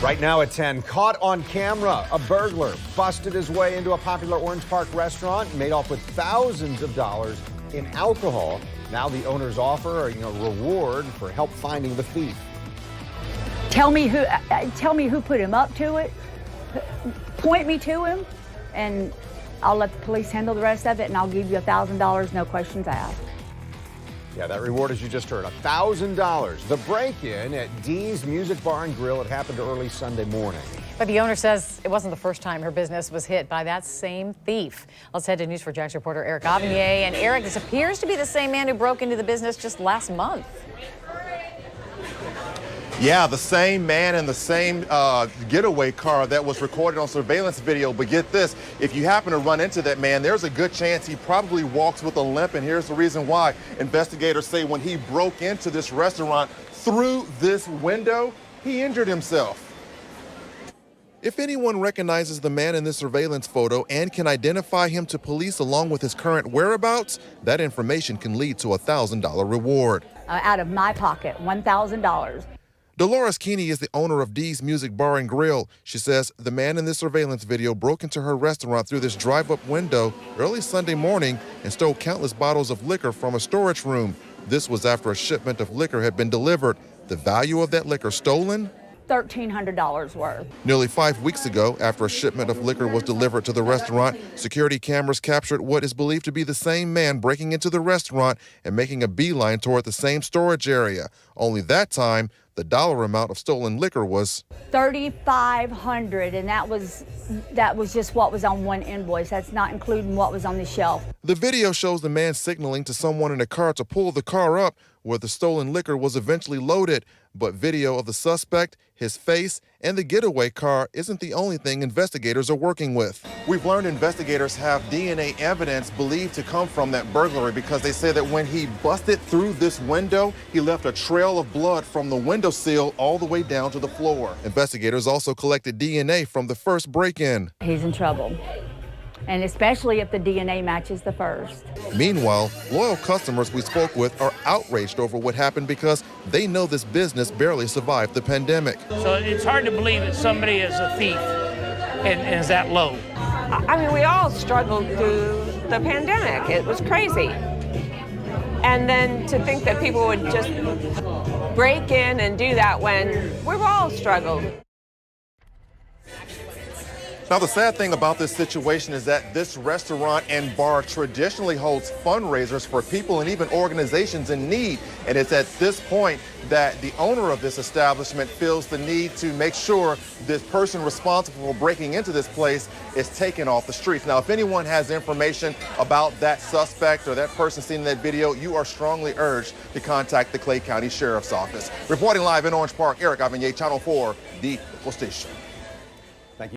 Right now at 10, caught on camera, a burglar busted his way into a popular Orange Park restaurant, made off with thousands of dollars in alcohol. Now the owners offer a reward for help finding the thief. Tell me who put him up to it, point me to him, and I'll let the police handle the rest of it, and I'll give you $1,000, no questions asked. Yeah, that reward, as you just heard, $1,000. The break-in at Dee's Music Bar and Grill, it happened early Sunday morning. But the owner says it wasn't the first time her business was hit by that same thief. Let's head to News4Jax reporter Eric Avignier. And Eric, this appears to be the same man who broke into the business just last month. Yeah, the same man in the same getaway car that was recorded on surveillance video. But get this, if you happen to run into that man, there's a good chance he probably walks with a limp. And here's the reason why. Investigators say when he broke into this restaurant through this window, he injured himself. If anyone recognizes the man in this surveillance photo and can identify him to police along with his current whereabouts, that information can lead to a $1,000 reward. Out of my pocket, $1,000. Dolores Keeney is the owner of Dee's Music Bar and Grill. She says the man in this surveillance video broke into her restaurant through this drive-up window early Sunday morning and stole countless bottles of liquor from a storage room. This was after a shipment of liquor had been delivered. The value of that liquor stolen? $1,300 worth. Nearly 5 weeks ago, after a shipment of liquor was delivered to the restaurant, security cameras captured what is believed to be the same man breaking into the restaurant and making a beeline toward the same storage area. Only that time, the dollar amount of stolen liquor was $3,500, and that was just what was on one invoice. That's not including what was on the shelf. The video shows the man signaling to someone in a car to pull the car up where the stolen liquor was eventually loaded. But video of the suspect, his face, and the getaway car isn't the only thing investigators are working with. We've learned investigators have DNA evidence believed to come from that burglary because they say that when he busted through this window, he left a trail of blood from the windowsill all the way down to the floor. Investigators also collected DNA from the first break-in. He's in trouble, and especially if the DNA matches the first. Meanwhile, loyal customers we spoke with are outraged over what happened because they know this business barely survived the pandemic. So it's hard to believe that somebody is a thief and is that low. I mean, we all struggled through the pandemic. It was crazy. And then to think that people would just break in and do that when we've all struggled. Now, the sad thing about this situation is that this restaurant and bar traditionally holds fundraisers for people and even organizations in need. And it's at this point that the owner of this establishment feels the need to make sure this person responsible for breaking into this place is taken off the streets. Now, if anyone has information about that suspect or that person seen in that video, you are strongly urged to contact the Clay County Sheriff's Office. Reporting live in Orange Park, Eric Avignier, Channel 4, the local station.